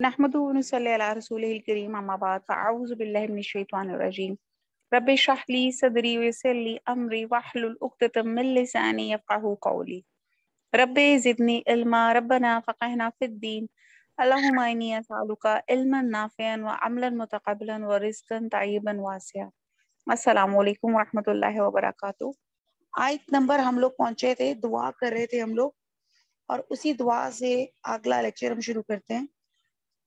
نحمده ونصلي على رسوله الكريم أما بعد فأعوذ بالله من الشيطان الرجيم رب اشرح لي صدري ويسر لي أمري واحلل عقدة من لساني يفقهوا قولي رب زدني علما ربنا فقهنا في الدين اللهم إني أسألك علما نافعا وعملا متقبلا ورزقا طيبا واسعا السلام علیکم ورحمۃ اللہ وبرکاتہ۔ آیت نمبر ہم لوگ پہنچے تھے، دعا کر رہے تھے ہم لوگ، اور اسی دعا سے اگلا لیکچر ہم شروع کرتے ہیں۔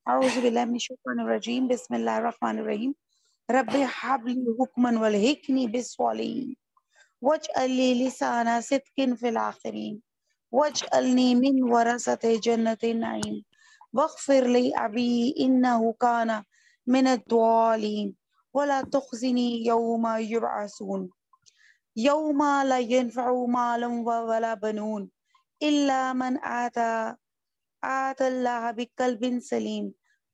اعوذ باللہ من الشیطان الرجیم، بسم اللہ الرحمن الرحیم۔ رب حب لی حکما والحقنی بالصالحین واجعل لی لسان صدق فی الآخرین واجعلنی من ورثۃ جنۃ النعیم واغفر لی ابی انہ کان من الضالین ولا تخزنی یوم یبعثون یوم لا ینفع مال ولا بنون الا من آتى الله بقلب سليم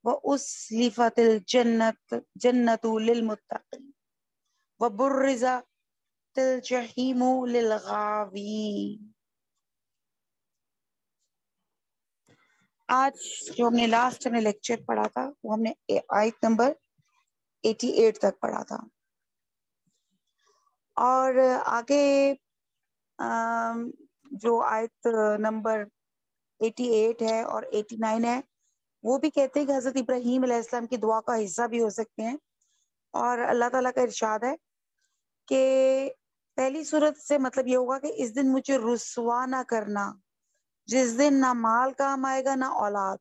وأسلفت الجنة للمتقين وبرزت الجحيم للغاوين۔ آج جو ہم نے لاسٹ میں لیکچر پڑھا تھا وہ ہم نے آیت نمبر 88 تک پڑھا تھا، اور آگے جو آیت نمبر 88 ہے اور 89 ہے وہ بھی کہتے ہیں کہ حضرت ابراہیم علیہ السلام کی دعا کا حصہ بھی ہو سکتے ہیں، اور اللہ تعالیٰ کا ارشاد ہے کہ پہلی صورت سے مطلب یہ ہوگا کہ اس دن مجھے رسوا نہ کرنا، جس دن نہ مال کام آئے گا نہ اولاد،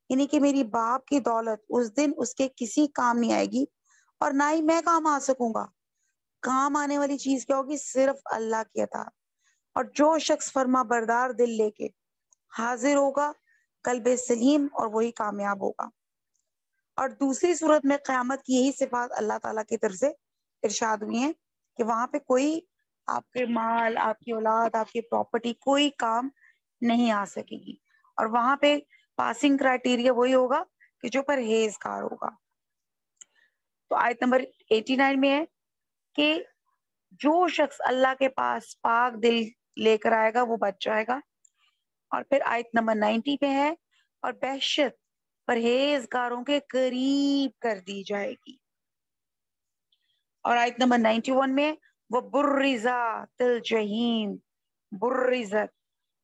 یعنی کہ میری باپ کی دولت اس دن اس کے کسی کام نہیں آئے گی، اور نہ ہی میں کام آ سکوں گا۔ کام آنے والی چیز کیا ہوگی؟ صرف اللہ کی عطا۔ اور جو شخص فرما بردار دل لے کے حاضر ہوگا قلب سلیم، اور وہی کامیاب ہوگا۔ اور دوسری صورت میں قیامت کی یہی صفات اللہ تعالیٰ کی طرف سے ارشاد ہوئی ہیں کہ وہاں پہ کوئی آپ کے مال، آپ کی اولاد، آپ کی پراپرٹی کوئی کام نہیں آ سکے گی، اور وہاں پہ پاسنگ کرائٹیریا وہی ہوگا کہ جو پرہیزگار ہوگا۔ تو آیت نمبر 89 میں ہے کہ جو شخص اللہ کے پاس پاک دل لے کر آئے گا وہ بچ جائے گا۔ اور پھر آیت نمبر 90 پہ ہے، اور بہشت پرہیزگاروں کے قریب کر دی جائے گی۔ اور آیت نمبر 91 میں وہ برزت الجحیم،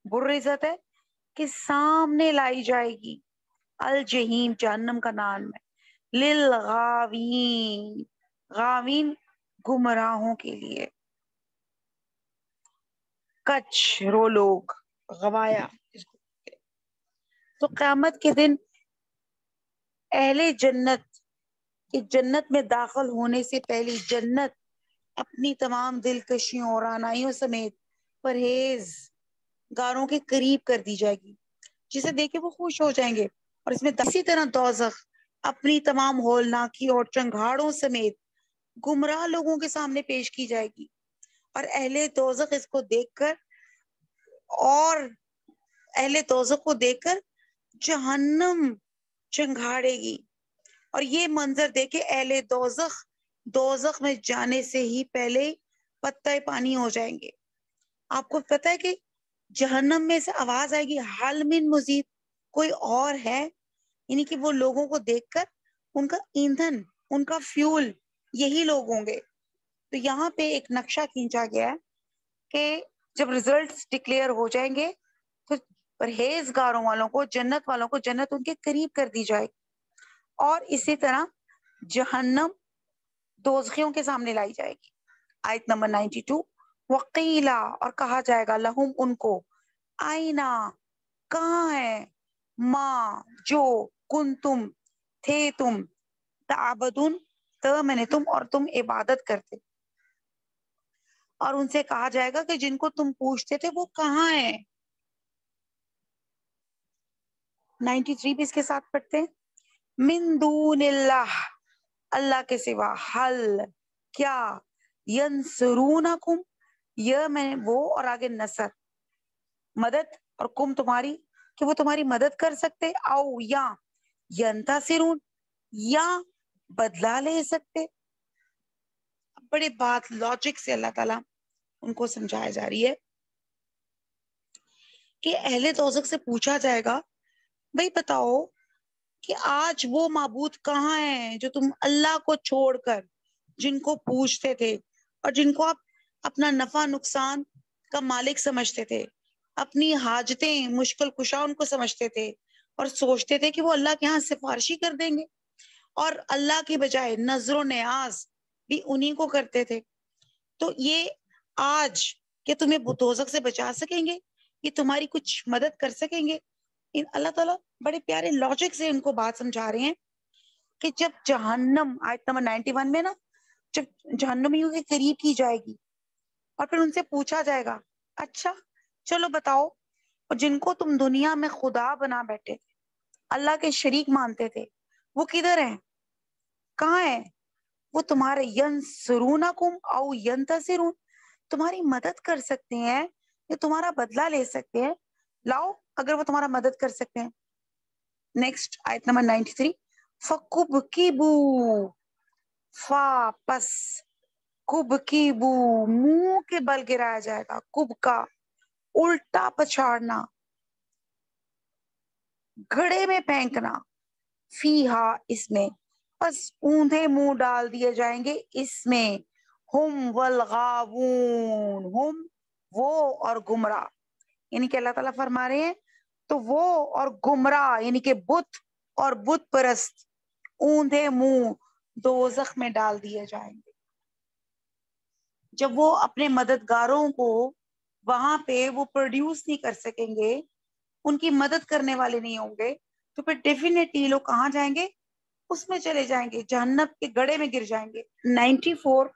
برزت ہے کہ سامنے لائی جائے گی، الجحیم جہنم کا نام ہے، للغاوین، غاوین گمراہوں کے لیے، کچھ رو لوگ، غوایا۔ تو قیامت کے دن اہل جنت کہ جنت میں داخل ہونے سے پہلی جنت اپنی تمام دلکشیوں اور آنائیوں سمیت پرہیز گاروں کے قریب کر دی جائے گی، جسے دیکھ کے وہ خوش ہو جائیں گے۔ اور اس میں اسی طرح دوزخ اپنی تمام ہولناکی اور چنگھاڑوں سمیت گمراہ لوگوں کے سامنے پیش کی جائے گی، اور اہل دوزخ اس کو دیکھ کر، اور اہل دوزخ کو دیکھ کر جہنم چنگھاڑے گی، اور یہ منظر دیکھے اہل دوزخ میں جانے سے ہی پہلے پتہ پانی ہو جائیں گے۔ آپ کو پتہ ہے کہ جہنم میں سے آواز آئے گی، حل من مزید، کوئی اور ہے؟ یعنی کہ وہ لوگوں کو دیکھ کر ان کا ایندھن، ان کا فیول یہی لوگ ہوں گے۔ تو یہاں پہ ایک نقشہ کھینچا گیا ہے کہ جب ریزلٹس ڈکلیئر ہو جائیں گے تو پرہیزگاروں والوں کو، جنت والوں کو جنت ان کے قریب کر دی جائے گی، اور اسی طرح جہنم دوزخیوں کے سامنے لائی جائے گی۔ آیت نمبر 92، وقیلا، اور کہا جائے گا، لہم ان کو، آئینہ، کہاں ہے، ماں، جو، کنتم، تھے تم، تعبدون، میں نے تم، اور تم عبادت کرتے۔ اور ان سے کہا جائے گا کہ جن کو تم پوچھتے تھے وہ کہاں ہیں۔ 93 بھی اس کے ساتھ پڑھتے ہیں، من دون اللہ، اللہ کے سوا، حل، کیا، ینصرونکم، یہ میں وہ، اور آگے نصر، مدد، اور کم تمہاری، کہ وہ تمہاری مدد کر سکتے، او یا ینتصرون، یا بدلہ لے سکتے۔ بڑے بات لاجک سے اللہ تعالیٰ ان کو سمجھایا جا رہی ہے کہ اہل دوزخ سے پوچھا جائے گا، بھئی بتاؤ کہ آج وہ معبود کہاں ہیں جو تم اللہ کو چھوڑ کر جن کو پوجتے تھے اور جن کو آپ اپنا نفع نقصان کا مالک سمجھتے تھے، اپنی حاجتیں مشکل کشا ان کو سمجھتے تھے اور سوچتے تھے کہ وہ اللہ کے ہاں سفارشی کر دیں گے، اور اللہ کی بجائے نظر و نیاز بھی انہی کو کرتے تھے. تو یہ آج کہ تمہیں دوزخ سے بچا سکیں گے، یہ تمہاری کچھ مدد کر سکیں گے؟ اللہ تعالیٰ بڑے پیارے لاجک سے ان کو بات سمجھا رہے ہیں کہ جب جہنم، آیت نمبر 91 میں نا، جب جہنمیوں کے قریب کی جائے گی اور پھر ان سے پوچھا جائے گا، اچھا چلو بتاؤ، اور جن کو تم دنیا میں خدا بنا بیٹھے تھے، اللہ کے شریک مانتے تھے، وہ کدھر ہیں، کہاں ہیں؟ وہ تمہارے ینصرونکم او ینتصرون، تمہاری مدد کر سکتے ہیں یا تمہارا بدلہ لے سکتے ہیں، لاؤ اگر وہ تمہارا مدد کر سکتے ہیں. نیکسٹ آیت نمبر 93، فَكُبْكِبُوا، فا پس، کُبْكِبُوا منہ کے بل گرایا جائے گا، کب کا الٹا پچھاڑنا، گھڑے میں پھینکنا، فیہا اس میں، پس اوندھے منہ ڈال دیے جائیں گے اس میں، ہم والغاوون، ہم وہ اور گمراہ، یعنی کہ اللہ تعالیٰ فرما رہے ہیں تو وہ اور گمراہ یعنی کہ بت اور بت پرست اوندھے منہ دوزخ میں ڈال دیے جائیں گے. جب وہ اپنے مددگاروں کو وہاں پہ وہ پروڈیوس نہیں کر سکیں گے، ان کی مدد کرنے والے نہیں ہوں گے، تو پھر ڈیفینیٹلی لوگ کہاں جائیں گے؟ اس میں چلے جائیں گے، جہنم کے گڑھے میں گر جائیں گے. 94،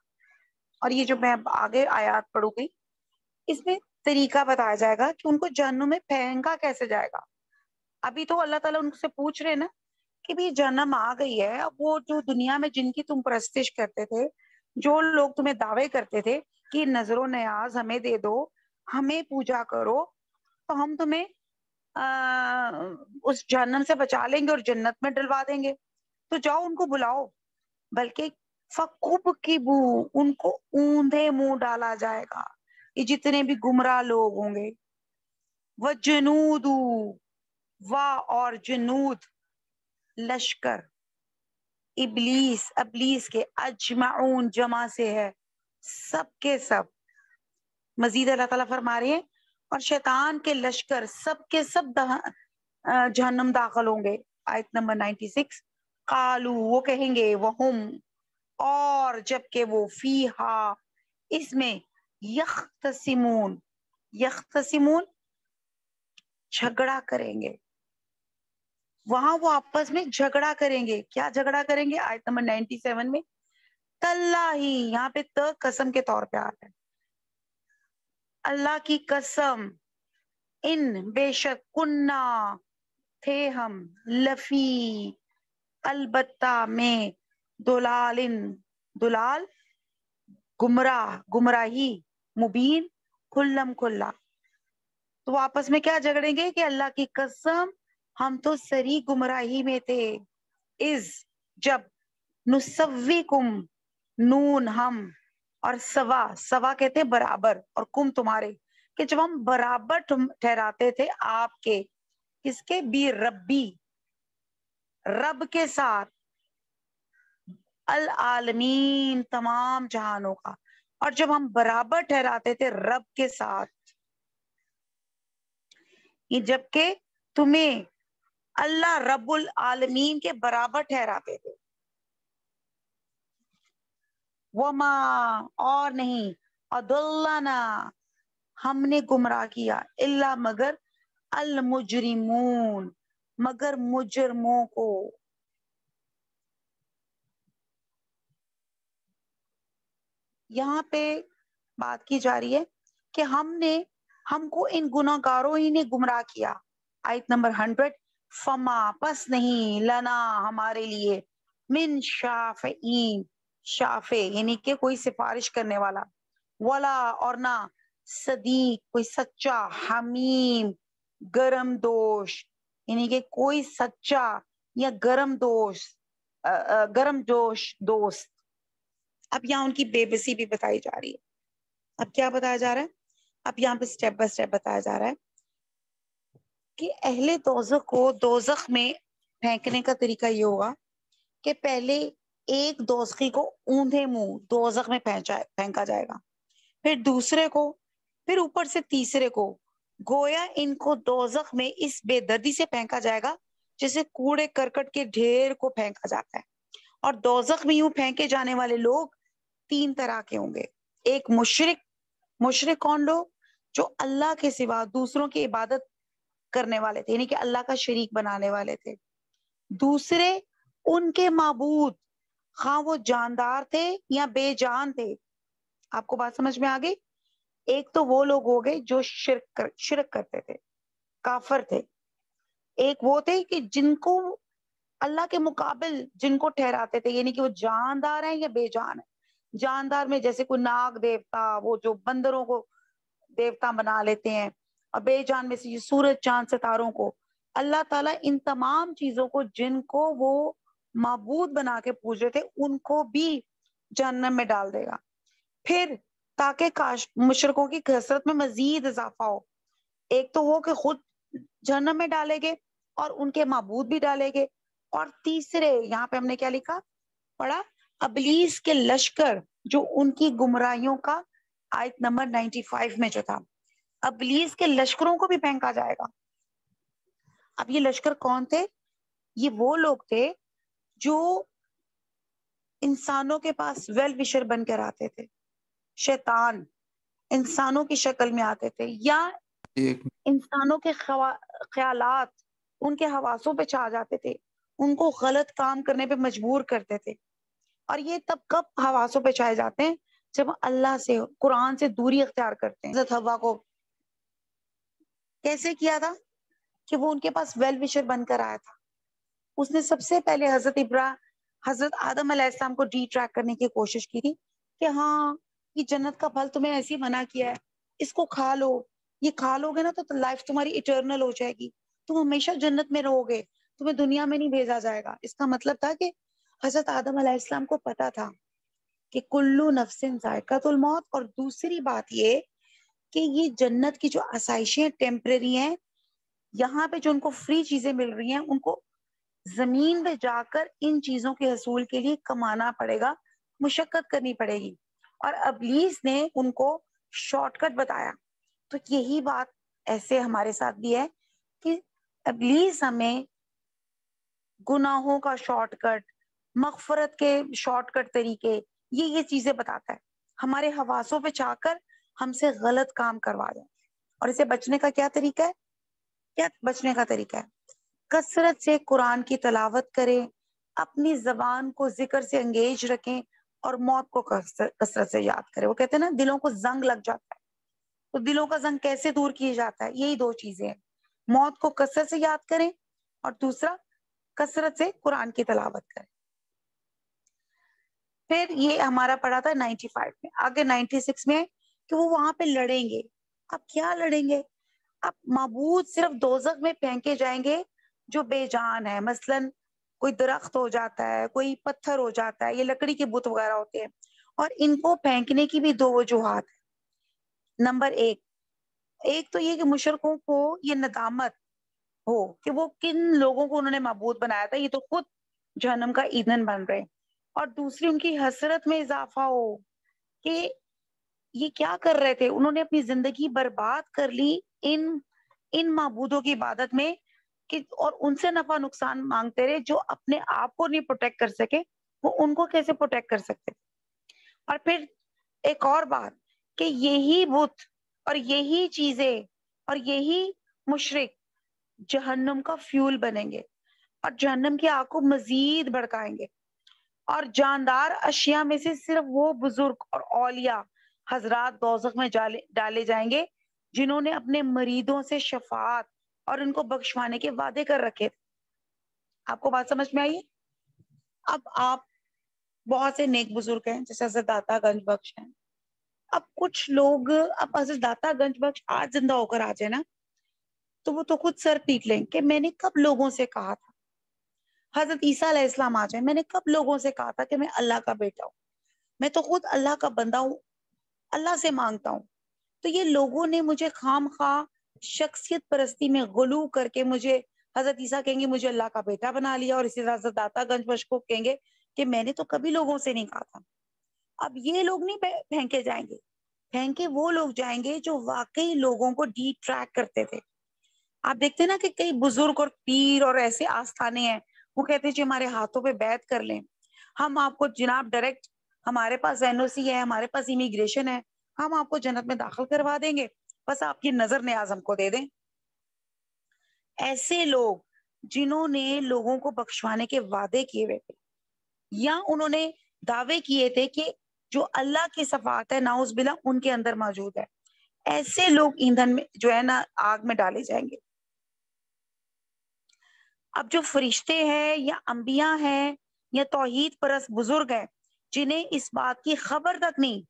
اور یہ جو میں آگے آیات پڑھوں گی اس میں طریقہ بتایا جائے گا کہ ان کو جہنم میں پھینکا کیسے جائے گا. ابھی تو اللہ تعالیٰ ان سے پوچھ رہے نا کہ بھی جہنم آ گئی ہے، اب وہ جو دنیا میں جن کی تم پرستش کرتے تھے، جو لوگ تمہیں دعوے کرتے تھے کہ نظر و نیاز ہمیں دے دو، ہمیں پوجا کرو، تو ہم تمہیں اس جہنم سے بچا لیں گے اور جنت میں ڈلوا دیں گے، تو جاؤ ان کو بلاؤ. بلکہ فَكُبْكِبُوا، ان کو اوندھے منہ ڈالا جائے گا، یہ جتنے بھی گمراہ لوگ ہوں گے. وَجُنُودُ، وا اور جنود لشکر، ابلیس، ابلیس کے، اجمعون جمع سے ہے، سب کے سب. مزید اللہ تعالیٰ فرما رہے ہیں اور شیطان کے لشکر سب کے سب جہنم داخل ہوں گے. آیت نمبر 96، قالو وہ کہیں گے، وہم اور جبکہ وہ، فیہا اس میں، یختصمون، یختصمون جھگڑا کریں گے، وہاں وہ آپس میں جھگڑا کریں گے. کیا جھگڑا کریں گے؟ آیت نمبر 97 میں، تاللہ، یہاں پہ قسم کے طور پہ آ رہا ہے، اللہ کی قسم، ان بے شک، کننا تھے ہم، لفی البتہ، میں، دلال، دلال گمراہ، گمراہی، مبین، کھلم کھلا. تو آپس میں کیا جھگڑیں گے کہ اللہ کی قسم ہم تو سری گمراہی میں تھے، از جب، نسویکم نون ہم، اور سوا، سوا کہتے ہیں برابر، اور کم تمہارے، کہ جب ہم برابر ٹھہراتے تھے آپ کے، کس کے؟ بھی ربی، رب کے ساتھ، العالمین تمام جہانوں کا، اور جب ہم برابر ٹھہراتے تھے رب کے ساتھ، یہ جبکہ تمہیں اللہ رب العالمین کے برابر ٹھہراتے تھے. وما اور نہیں، اضلنا ہم نے گمراہ کیا، الا مگر، المجرمون مگر مجرموں کو. یہاں پہ بات کی جا رہی ہے کہ ہم کو ان گناہ گاروں ہی نے گمراہ کیا. آیت نمبر 100، فما پس نہیں، لنا ہمارے لیے، من شافعین، شافع یعنی کہ کوئی سفارش کرنے والا، ولا اور نہ، صدیق کوئی سچا، حمیم گرم دوش یعنی کہ کوئی سچا یا گرم دوست، گرم جوش دوست. اب یہاں ان کی بے بسی بھی بتائی جا رہی ہے. اب کیا بتایا جا رہا ہے؟ اب یہاں پہ سٹیپ بائی سٹیپ بتایا جا رہا ہے کہ اہل دوزخ کو دوزخ میں پھینکنے کا طریقہ یہ ہوگا کہ پہلے ایک دوزخی کو اوندھے منہ دوزخ میں پھینکا جائے گا، پھر دوسرے کو، پھر اوپر سے تیسرے کو، گویا ان کو دوزخ میں اس بے دردی سے پھینکا جائے گا جیسے کوڑے کرکٹ کے ڈھیر کو پھینکا جاتا ہے۔ اور دوزخ میں یوں پھینکے جانے والے لوگ 3 طرح کے ہوں گے۔ ایک مشرک کون لوگ؟ جو اللہ کے سوا دوسروں کی عبادت کرنے والے تھے، یعنی کہ اللہ کا شریک بنانے والے تھے۔ دوسرے ان کے معبود، خواہ وہ جاندار تھے یا بے جان تھے۔ آپ کو بات سمجھ میں آ گئی؟ ایک تو وہ لوگ ہو گئے جو شرک کرتے تھے، کافر تھے۔ ایک وہ تھے کہ جن کو اللہ کے مقابل جن کو ٹھہراتے تھے، یعنی کہ وہ جاندار ہیں یا بے جان ہیں۔ جاندار میں جیسے کوئی ناگ دیوتا، وہ جو بندروں کو دیوتا بنا لیتے ہیں، اور بے جان میں سے یہ سورج چاند ستاروں کو۔ اللہ تعالیٰ ان تمام چیزوں کو جن کو وہ معبود بنا کے پوج رہے تھے ان کو بھی جہنم میں ڈال دے گا۔ پھر تاکہ مشرکوں کی کثرت میں مزید اضافہ ہو، ایک تو وہ کہ خود جہنم میں ڈالے گے اور ان کے معبود بھی ڈالے گے، اور تیسرے یہاں پہ ہم نے کیا لکھا پڑھا، ابلیس کے لشکر جو ان کی گمراہیوں کا آیت نمبر 95 میں جو تھا، ابلیس کے لشکروں کو بھی پھینکا جائے گا۔ اب یہ لشکر کون تھے؟ یہ وہ لوگ تھے جو انسانوں کے پاس ویل وشر بن کر آتے تھے، شیطان انسانوں کی شکل میں آتے تھے، یا انسانوں کے خیالات ان کے حواسوں پہ چھا جاتے تھے، ان کو غلط کام کرنے پہ مجبور کرتے تھے۔ اور یہ تب کب حواسوں پہ چھائے جاتے ہیں؟ جب اللہ سے، قرآن سے دوری اختیار کرتے ہیں۔ حضرت حوا کو کیسے کیا تھا کہ وہ ان کے پاس ویل وشر بن کر آیا تھا۔ اس نے سب سے پہلے حضرت آدم علیہ السلام کو ڈی ٹریک کرنے کی کوشش کی تھی کہ ہاں یہ جنت کا پھل تمہیں ایسی منع کیا ہے، اس کو کھا لو، یہ کھا لو گے نا تو لائف تمہاری اٹرنل ہو جائے گی، تم ہمیشہ جنت میں رہو گے، تمہیں دنیا میں نہیں بھیجا جائے گا۔ اس کا مطلب تھا کہ حضرت آدم علیہ السلام کو پتا تھا کہ کلو نفس ذائقۃ الموت، اور دوسری بات یہ کہ یہ جنت کی جو آسائشیں ٹیمپریری ہیں، یہاں پہ جو ان کو فری چیزیں مل رہی ہیں ان کو زمین پہ جا کر ان چیزوں کے حصول کے لیے کمانا پڑے گا، مشقت کرنی پڑے گی۔ اور ابلیس نے ان کو شارٹ کٹ بتایا۔ تو یہی بات ایسے ہمارے ساتھ بھی ہے کہ ابلیس ہمیں گناہوں کا شارٹ کٹ، مغفرت کے شارٹ کٹ طریقے، یہ چیزیں بتاتا ہے، ہمارے حواسوں پہ چاہ کر ہم سے غلط کام کروا دیں۔ اور اسے بچنے کا کیا طریقہ ہے؟ کیا بچنے کا طریقہ ہے؟ کثرت سے قرآن کی تلاوت کریں، اپنی زبان کو ذکر سے انگیج رکھیں، اور موت کو کثرت سے یاد کریں۔ وہ کہتے ہیں نا دلوں کو زنگ لگ جاتا ہے، تو دلوں کا زنگ کیسے دور کیا جاتا ہے؟ یہی 2 چیزیں ہیں، موت کو کثرت سے یاد کریں، اور دوسرا کثرت سے قرآن کی تلاوت کریں۔ پھر یہ ہمارا پڑھا تھا 95 میں، آگے 96 میں کہ وہ وہاں پہ لڑیں گے۔ اب کیا لڑیں گے؟ اب معبود صرف دوزخ میں پھینکے جائیں گے جو بے جان ہے، مثلاً کوئی درخت ہو جاتا ہے، کوئی پتھر ہو جاتا ہے، یہ لکڑی کے بت وغیرہ ہوتے ہیں۔ اور ان کو پھینکنے کی بھی 2 وجوہات ہیں۔ نمبر ایک تو یہ کہ مشرکوں کو یہ ندامت ہو کہ وہ کن لوگوں کو انہوں نے معبود بنایا تھا، یہ تو خود جہنم کا ایندھن بن رہے ہیں۔ اور دوسری ان کی حسرت میں اضافہ ہو کہ یہ کیا کر رہے تھے، انہوں نے اپنی زندگی برباد کر لی ان معبودوں کی عبادت میں، کہ اور ان سے نفع نقصان مانگتے رہے جو اپنے آپ کو نہیں پروٹیکٹ کر سکے، وہ ان کو کیسے پروٹیکٹ کر سکتے۔ اور پھر ایک اور بات کہ یہی بت اور یہی چیزیں اور یہی مشرک جہنم کا فیول بنیں گے اور جہنم کی آگ کو مزید بھڑکائیں گے۔ اور جاندار اشیاء میں سے صرف وہ بزرگ اور اولیاء حضرات دوزخ میں ڈالے جائیں گے جنہوں نے اپنے مریدوں سے شفاعت اور ان کو بخشوانے کے وعدے کر رکھے تھے۔ آپ کو بات سمجھ میں آئی؟ اب آپ بہت سے نیک بزرگ ہیں جیسے حضرت داتا گنج بخش ہیں، اب کچھ لوگ، اب حضرت داتا گنج بخش آج زندہ ہو کر آ جائے نا تو وہ تو خود سر پیٹ لیں کہ میں نے کب لوگوں سے کہا تھا۔ حضرت عیسیٰ علیہ السلام آ جائے، میں نے کب لوگوں سے کہا تھا کہ میں اللہ کا بیٹا ہوں، میں تو خود اللہ کا بندہ ہوں، اللہ سے مانگتا ہوں۔ تو یہ لوگوں نے مجھے خام خواہ شخصیت پرستی میں غلو کر کے مجھے حضرت عیسیٰ کہیں گے مجھے اللہ کا بیٹا بنا لیا، اور اسی طرح سے داتا گنج مشکوک کہیں گے کہ میں نے تو کبھی لوگوں سے نہیں کہا تھا۔ اب یہ لوگ نہیں پھینکے جائیں گے، پھینکے وہ لوگ جائیں گے جو واقعی لوگوں کو ڈی ٹریک کرتے تھے۔ آپ دیکھتے نا کہ کئی بزرگ اور پیر اور ایسے آستانے ہیں، وہ کہتے ہیں جی ہمارے ہاتھوں پہ بیعت کر لیں، ہم آپ کو جناب ڈائریکٹ، ہمارے پاس NOC ہے، ہمارے پاس امیگریشن ہے، ہم آپ کو جنت میں داخل کروا دیں گے، بس آپ کی نظر نیاز ہم کو دے دیں۔ ایسے لوگ جنہوں نے لوگوں کو بخشوانے کے وعدے کیے ہوئے تھے، یا انہوں نے دعوے کیے تھے کہ جو اللہ کی صفات ہے ناؤز باللہ ان کے اندر موجود ہے، ایسے لوگ ایندھن میں جو ہے نا آگ میں ڈالے جائیں گے۔ اب جو فرشتے ہیں یا انبیاء ہیں یا توحید پرست بزرگ ہیں جنہیں اس بات کی خبر تک نہیں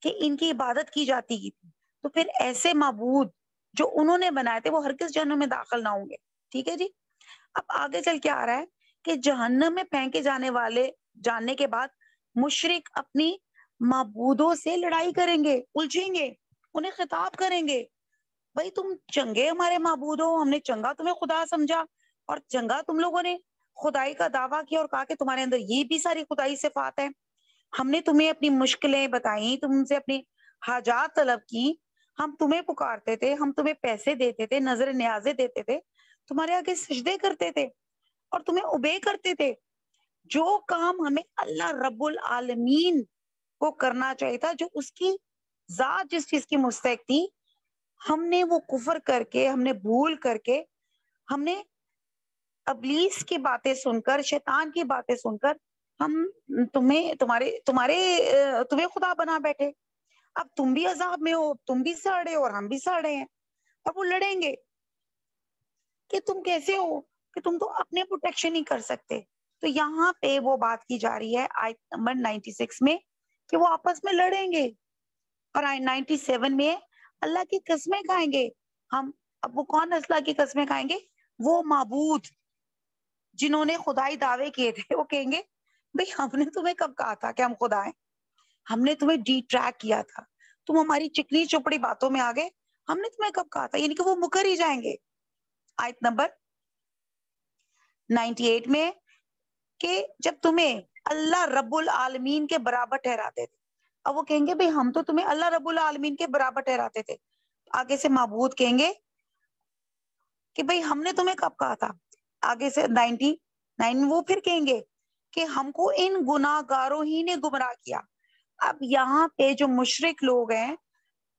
کہ ان کی عبادت کی جاتی تھی، تو پھر ایسے معبود جو انہوں نے بنائے تھے وہ ہرگز جہنم میں داخل نہ ہوں گے۔ ٹھیک ہے جی۔ اب آگے چل کے آ رہا ہے کہ جہنم میں پھینکے جانے والے جاننے کے بعد مشرک اپنی معبودوں سے لڑائی کریں گے، الجھیں گے، انہیں خطاب کریں گے، بھائی تم چنگے ہمارے معبود ہو، ہم نے چنگا تمہیں خدا سمجھا، اور چنگا تم لوگوں نے خدائی کا دعویٰ کیا اور کہا کہ تمہارے اندر یہ بھی ساری خدائی صفات ہیں، ہم نے تمہیں اپنی مشکلیں بتائیں، تم سے اپنی حاجات طلب کی، ہم تمہیں پکارتے تھے، ہم تمہیں پیسے دیتے تھے، نظر نیازیں دیتے تھے، تمہارے آگے سجدے کرتے تھے اور تمہیں اوبے کرتے تھے۔ جو کام ہمیں اللہ رب العالمین کو کرنا چاہیے تھا، جو اس کی ذات جس چیز کی مستحق تھی، ہم نے وہ کفر کر کے، ہم نے بھول کر کے، ہم نے ابلیس کی باتیں سن کر، شیطان کی باتیں سن کر ہم تمہیں خدا بنا بیٹھے۔ اب تم بھی عذاب میں ہو، تم بھی سڑے اور ہم بھی سڑے ہیں، اب وہ لڑیں گے کہ تم کیسے ہو کہ تم تو اپنے پروٹیکشن ہی کر سکتے۔ تو یہاں پہ وہ بات کی جا رہی ہے آیت نمبر 96 میں کہ وہ آپس میں لڑیں گے، اور آیت 97 میں اللہ کی قسمیں کھائیں گے ہم۔ اب وہ کون اللہ کی قسمیں کھائیں گے؟ وہ معبود جنہوں نے خدائی دعوے کیے تھے، وہ کہیں گے بھئی ہم نے تمہیں کب کہا تھا کہ ہم خدا ہیں؟ ہم نے تمہیں ڈی ٹریک کیا تھا، تم ہماری چکنی چپڑی باتوں میں آگے، ہم نے تمہیں کب کہا تھا؟ یعنی کہ وہ مکر ہی جائیں گے۔ آیت نمبر 98 میں کہ جب تمہیں اللہ رب العالمین کے برابر ٹھہراتے تھے، اب وہ کہیں گے بھئی ہم تو تمہیں اللہ رب العالمین کے برابر ٹھہراتے تھے، آگے سے معبود کہیں گے کہ بھئی ہم نے تمہیں کب کہا تھا؟ آگے سے 99 وہ پھر کہیں گے کہ ہم کو ان گناہ گاروں ہی نے گمراہ کیا۔ اب یہاں پہ جو مشرک لوگ ہیں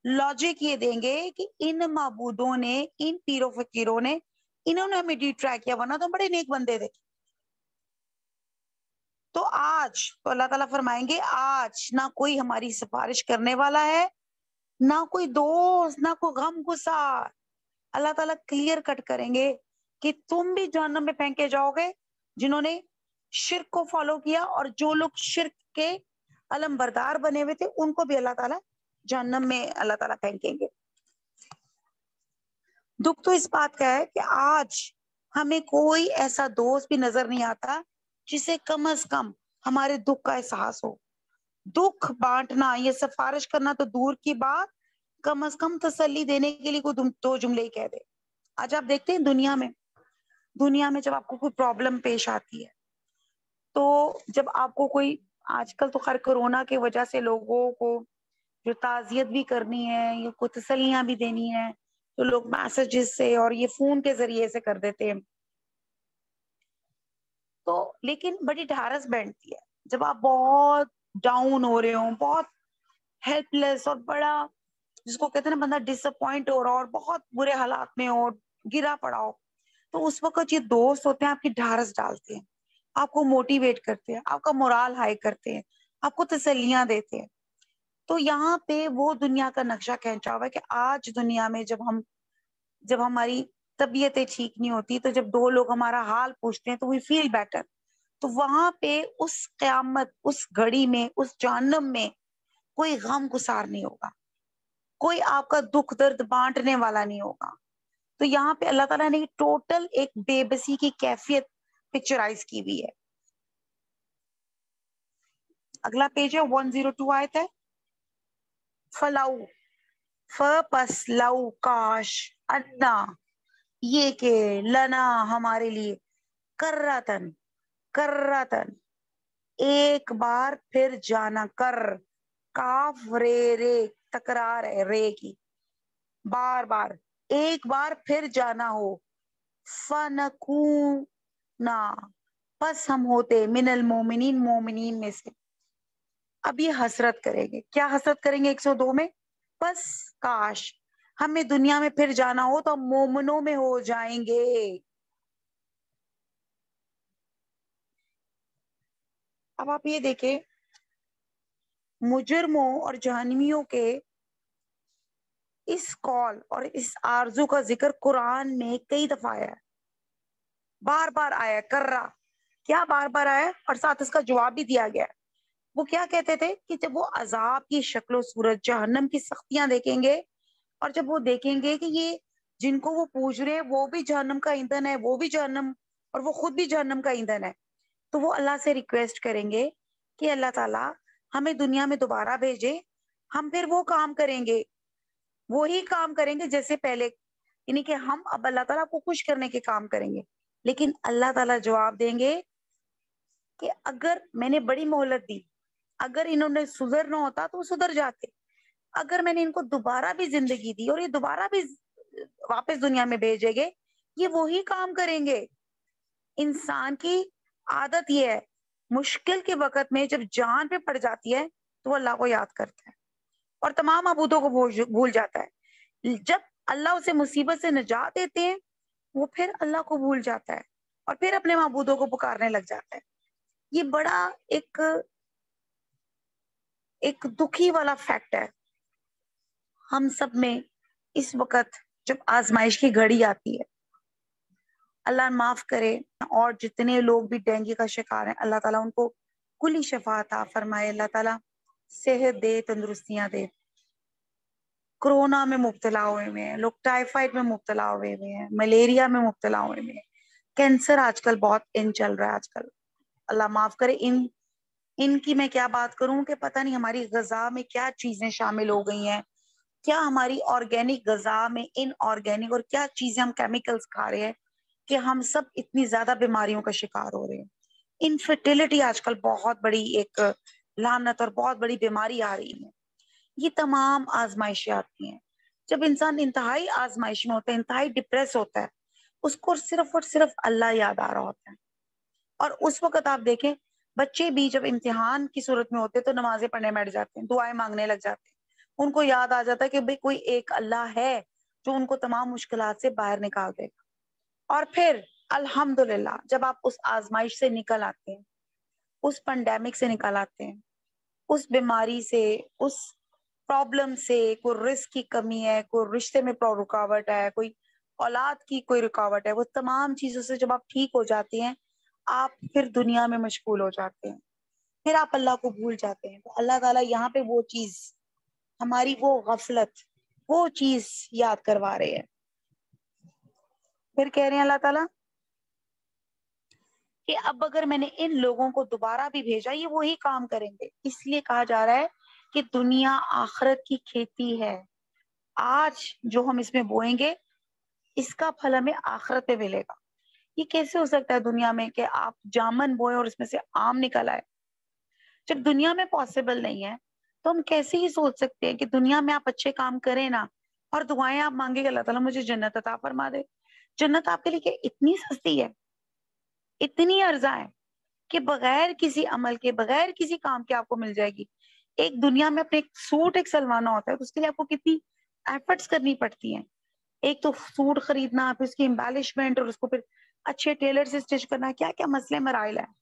لاجک یہ دیں گے کہ ان معبودوں نے، ان پیر و فقیروں نے، انہوں نے ہمیں ڈی ٹریک کیا، ورنہ تو بڑے نیک بندے تھے۔ تو آج تو اللہ تعالیٰ فرمائیں گے آج نہ کوئی ہماری سفارش کرنے والا ہے، نہ کوئی دوست، نہ کوئی غم گسار۔ اللہ تعالیٰ کلیئر کٹ کریں گے کہ تم بھی جہنم میں پھینکے جاؤ گے جنہوں نے شرک کو فالو کیا، اور جو لوگ شرک کے علم بردار بنے ہوئے تھے ان کو بھی اللہ تعالیٰ جہنم میں اللہ تعالیٰ پھینکیں گے۔ دکھ تو اس بات کا ہے کہ آج ہمیں کوئی ایسا دوست بھی نظر نہیں آتا جسے کم از کم ہمارے دکھ کا احساس ہو۔ دکھ بانٹنا، یہ سفارش کرنا تو دور کی بات، کم از کم تسلی دینے کے لیے کوئی دو جملے ہی کہہ دے۔ آج آپ دیکھتے ہیں دنیا میں جب آپ کو کوئی پرابلم پیش آتی ہے، تو جب آپ کو کوئی، آج کل تو خیر کرونا کی وجہ سے لوگوں کو جو تعزیت بھی کرنی ہے یا کوئی تسلیاں بھی دینی ہے تو لوگ میسجز سے اور یہ فون کے ذریعے سے کر دیتے ہیں، تو لیکن بڑی ڈھارس بینٹتی ہے جب آپ بہت ڈاؤن ہو رہے ہوں، بہت ہیلپ لیس، اور بڑا جس کو کہتے ہیں نا بندہ ڈس اپوائنٹ ہو رہا ہو اور بہت برے حالات میں ہو، گرا پڑا ہو، تو اس وقت یہ دوست ہوتے ہیں آپ کی ڈھارس ڈالتے ہیں، آپ کو موٹیویٹ کرتے ہیں، آپ کا مورال ہائی کرتے ہیں، آپ کو تسلیاں دیتے ہیں۔ تو یہاں پہ وہ دنیا کا نقشہ کھینچا ہوا ہے کہ آج دنیا میں جب ہماری طبیعتیں ٹھیک نہیں ہوتی، تو جب دو لوگ ہمارا حال پوچھتے ہیں تو وی فیل بیٹر، تو وہاں پہ اس قیامت، اس گھڑی میں، اس جہنم میں کوئی غم گسار نہیں ہوگا، کوئی آپ کا دکھ درد بانٹنے والا نہیں ہوگا۔ تو یہاں پہ اللہ تعالیٰ نے ٹوٹل ایک بے بسی کی کیفیت پکچرائز کی ہوئی ہے۔ اگلا پیج ہے 102 آیت ہے، فلو پس لو کاش انا یہ کہ لنا ہمارے لیے کرتن کرتن ایک بار پھر جانا، کر کاف رے رے تکرار ہے رے کی، بار بار ایک بار پھر جانا ہو، فنکونا پس ہم ہوتے من المومنین مومنین میں سے۔ اب یہ حسرت کریں گے، کیا حسرت کریں گے 102 میں؟ پس کاش ہمیں دنیا میں پھر جانا ہو تو ہم مومنوں میں ہو جائیں گے۔ اب آپ یہ دیکھیں مجرموں اور جہنمیوں کے اس قول اور اس آرزو کا ذکر قرآن میں کئی دفعہ آیا ہے، بار بار آیا کر رہا، کیا بار بار آیا اور ساتھ اس کا جواب بھی دیا گیا ہے۔ وہ کیا کہتے تھے کہ جب وہ عذاب کی شکل و صورت جہنم کی سختیاں دیکھیں گے، اور جب وہ دیکھیں گے کہ یہ جن کو وہ پوج رہے ہیں وہ بھی جہنم کا ایندھن ہے، وہ بھی جہنم اور وہ خود بھی جہنم کا ایندھن ہے، تو وہ اللہ سے ریکویسٹ کریں گے کہ اللہ تعالیٰ ہمیں دنیا میں دوبارہ بھیجے، ہم پھر وہ کام کریں گے، وہی کام کریں گے جیسے پہلے، یعنی کہ ہم اب اللہ تعالیٰ کو خوش کرنے کے کام کریں گے۔ لیکن اللہ تعالیٰ جواب دیں گے کہ اگر میں نے بڑی مہلت دی، اگر انہوں نے سدھرنا ہوتا تو وہ سدھر جاتے، اگر میں نے ان کو دوبارہ بھی زندگی دی اور یہ دوبارہ بھی واپس دنیا میں بھیجے گے، یہ وہی کام کریں گے۔ انسان کی عادت یہ ہے مشکل کے وقت میں جب جان پہ پڑ جاتی ہے تو وہ اللہ کو یاد کرتا ہے اور تمام معبودوں کو بھول جاتا ہے۔ جب اللہ اسے مصیبت سے نجات دیتے ہیں وہ پھر اللہ کو بھول جاتا ہے اور پھر اپنے معبودوں کو پکارنے لگ جاتا ہے۔ یہ بڑا ایک دکھی والا فیکٹ ہے ہم سب میں اس وقت جب آزمائش کی گھڑی آتی ہے۔ اللہ معاف کرے، اور جتنے لوگ بھی ڈینگی کا شکار ہیں اللہ تعالیٰ ان کو کلی شفا عطا فرمائے، اللہ تعالیٰ صحت دے، تندرستیاں دے۔ کرونا میں مبتلا ہوئے ہیں لوگ، ٹائیفائڈ میں مبتلا ہوئے ہیں، ملیریا میں مبتلا ہوئے ہیں، کینسر آج کل بہت ان چل رہا ہے آج کل، اللہ معاف کرے۔ ان کی میں کیا بات کروں کہ پتہ نہیں ہماری غذا میں کیا چیزیں شامل ہو گئی ہیں، کیا ہماری آرگینک غذا میں ان آرگینک اور کیا چیزیں ہم کیمیکلز کھا رہے ہیں کہ ہم سب اتنی زیادہ بیماریوں کا شکار ہو رہے ہیں۔ انفرٹیلٹی آج کل بہت بڑی ایک لعنت اور بہت بڑی بیماری آ رہی ہے۔ یہ تمام آزمائشیں آتی ہیں جب انسان انتہائی آزمائش میں ہوتا ہے، انتہائی ڈپریس ہوتا ہے، اس کو صرف اور صرف اللہ یاد آ رہا ہوتا ہے۔ اور اس وقت آپ دیکھیں بچے بھی جب امتحان کی صورت میں ہوتے تو نمازیں پڑھنے بیٹھ جاتے ہیں، دعائیں مانگنے لگ جاتے ہیں، ان کو یاد آ جاتا ہے کہ بھئی کوئی ایک اللہ ہے جو ان کو تمام مشکلات سے باہر نکال دے گا۔ اور پھر الحمدللہ جب آپ اس آزمائش سے نکل آتے ہیں، اس پینڈیمک سے نکل آتے ہیں، اس بیماری سے، اس پرابلم سے، کوئی رزق کی کمی ہے، کوئی رشتے میں رکاوٹ ہے، کوئی اولاد کی کوئی رکاوٹ ہے، وہ تمام چیزوں سے جب آپ ٹھیک ہو جاتے ہیں آپ پھر دنیا میں مشغول ہو جاتے ہیں، پھر آپ اللہ کو بھول جاتے ہیں۔ تو اللہ تعالیٰ یہاں پہ وہ چیز، ہماری وہ غفلت، وہ چیز یاد کروا رہے ہیں۔ پھر کہہ رہے ہیں اللہ تعالیٰ کہ اب اگر میں نے ان لوگوں کو دوبارہ بھی بھیجا یہ وہی کام کریں گے، اس لیے کہا جا رہا ہے کہ دنیا آخرت کی کھیتی ہے، آج جو ہم اس میں بوئیں گے اس کا پھل ہمیں آخرت میں ملے گا۔ یہ کیسے ہو سکتا ہے دنیا میں کہ آپ جامن بوئیں اور اس میں سے آم نکل آئے؟ جب دنیا میں پاسبل نہیں ہے تو ہم کیسے ہی سوچ سکتے ہیں کہ دنیا میں آپ اچھے کام کریں نا اور دعائیں آپ مانگے کہ اللہ تعالیٰ مجھے جنت عطا فرما دے۔ جنت آپ کے لیے کہ اتنی سستی ہے، اتنی ارزاں ہے کہ بغیر کسی عمل کے، بغیر کسی کام کے آپ کو مل جائے گی۔ ایک دنیا میں اپنے ایک سوٹ سلوانا ہوتا ہے تو اس کے لیے آپ کو کتنی ایفرٹس کرنی پڑتی ہیں، ایک تو سوٹ خریدنا، پھر اس کی امبیلشمنٹ اور اس کو پھر اچھے ٹیلر سے اسٹچ کرنا، کیا کیا مسئلے مرائل ہیں۔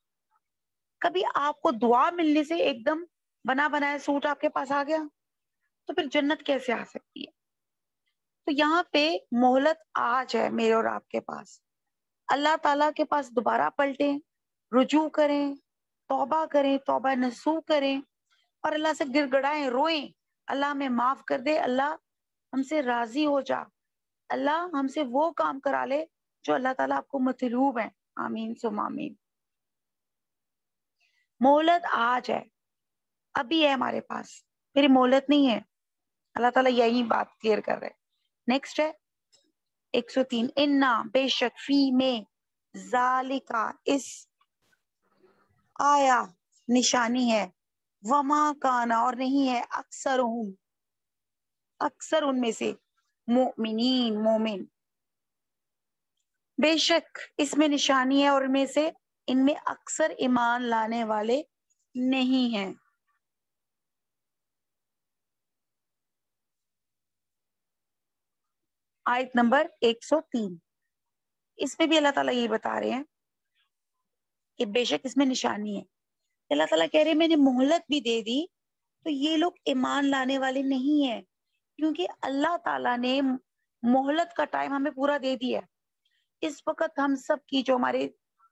کبھی آپ کو دعا ملنے سے ایک دم بنا بنایا سوٹ آپ کے پاس آ گیا تو پھر جنت کیسے آ سکتی ہے؟ تو یہاں پہ مہلت آج ہے میرے اور آپ کے پاس، اللہ تعالیٰ کے پاس دوبارہ پلٹیں، رجوع کریں، توبہ کریں، توبہ نصوح کریں اور اللہ سے گر گڑائیں، روئیں، اللہ ہمیں معاف کر دے، اللہ ہم سے راضی ہو جا، اللہ ہم سے وہ کام کرا لے جو اللہ تعالیٰ آپ کو مطلوب ہے۔ آمین ثم آمین۔ مہلت آج ہے، ابھی ہے ہمارے پاس، پھر مہلت نہیں ہے۔ اللہ تعالیٰ یہی بات کلیئر کر رہے ہیں۔ نیکسٹ ہے 103 انا بے شک فی میں ذالکا اس آیا نشانی ہے وما کانا اور نہیں ہے اکثر ان میں سے مؤمنین مومن بے شک اس میں نشانی ہے اور ان میں اکثر ایمان لانے والے نہیں ہیں. آیت نمبر 103 اس میں بھی اللہ تعالیٰ یہ بتا رہے ہیں کہ بے شک اس میں نشانی ہے. اللہ تعالیٰ کہہ رہے ہیں میں نے مہلت بھی دے دی تو یہ لوگ ایمان لانے والے نہیں ہیں کیونکہ اللہ تعالیٰ نے مہلت کا ٹائم ہمیں پورا دے دیا. اس وقت ہم سب کی جو ہمارے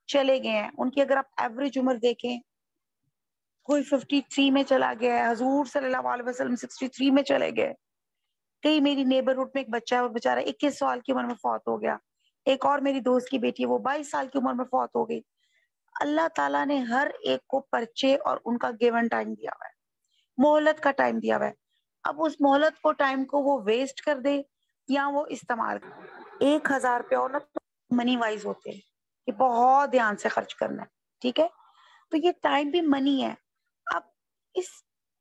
چلے گئے ہیں ان کی اگر آپ ایوریج عمر دیکھیں کوئی 53 میں چلا گیا ہے, حضور صلی اللہ علیہ وسلم 63 میں چلے گئے. کئی میری نیبرہڈ میں ایک بچہ ہے وہ بیچارہ 21 سال کی عمر میں فوت ہو گیا. ایک اور میری دوست کی بیٹی ہے وہ 22 سال کی عمر میں فوت ہو گئی. اللہ تعالیٰ نے ہر ایک کو پرچے اور ان کا گیون ٹائم دیا ہوا ہے, مہلت کا ٹائم دیا ہوا ہے. اب اس مہلت کو ٹائم کو وہ ویسٹ کر دے یا وہ استعمال کر. 1000 روپیہ ہونا منی وائز ہوتے ہیں کہ بہت دھیان سے خرچ کرنا ہے, ٹھیک ہے, تو یہ ٹائم بھی منی ہے. اب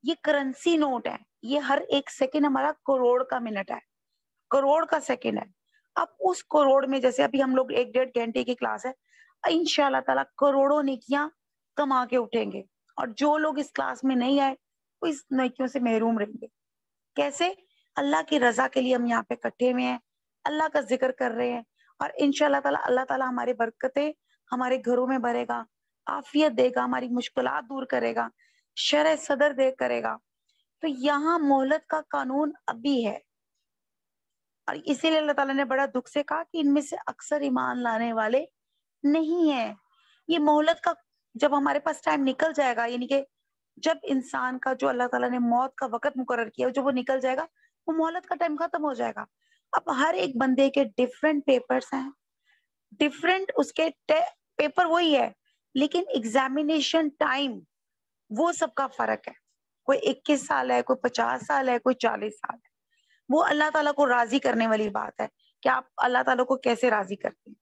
یہ کرنسی نوٹ ہے, یہ ہر ایک سیکنڈ ہمارا کروڑ کا منٹ ہے, کروڑ کا سیکنڈ ہے. اب اس کروڑ میں جیسے ابھی ہم لوگ 1-1.5 گھنٹے کی کلاس ہے, انشاءاللہ تعالیٰ کروڑوں نیکیاں کما کے اٹھیں گے, اور جو لوگ اس کلاس میں نہیں آئے وہ اس نیکیوں سے محروم رہیں گے. کیسے؟ اللہ کی رضا کے لیے ہم یہاں پہ اکٹھے ہوئے ہیں, اللہ کا ذکر کر رہے ہیں, اور انشاءاللہ تعالیٰ اللہ تعالیٰ ہماری برکتیں ہمارے گھروں میں بھرے گا, عافیت دے گا, ہماری مشکلات دور کرے گا, شرح صدر دے کرے گا. تو یہاں مہلت کا قانون ابھی ہے, اور اسی لیے اللہ تعالیٰ نے بڑا دکھ سے کہا کہ ان میں سے اکثر ایمان لانے والے نہیں ہیں. یہ مہلت کا جب ہمارے پاس ٹائم نکل جائے گا, یعنی کہ جب انسان کا جو اللہ تعالیٰ نے موت کا وقت مقرر کیا جب وہ نکل جائے گا وہ مہلت کا ٹائم ختم ہو جائے گا. اب ہر ایک بندے کے ڈفرینٹ پیپرز ہیں, ڈفرینٹ اس کے پیپر وہی ہے لیکن ایگزامینیشن ٹائم وہ سب کا فرق ہے. کوئی 21 سال ہے, کوئی 50 سال ہے, کوئی 40 سال ہے. وہ اللہ تعالیٰ کو راضی کرنے والی بات ہے کہ آپ اللہ تعالیٰ کو کیسے راضی کرتے ہیں.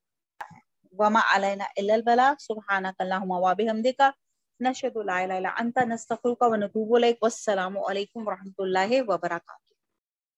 وما علینا الا البلاغ سبحانک اللہم وبحمدک نشہد لا الہ الا انت نستغفرک ونتوب الیک. والسلام علیکم ورحمۃ اللہ وبرکاتہ.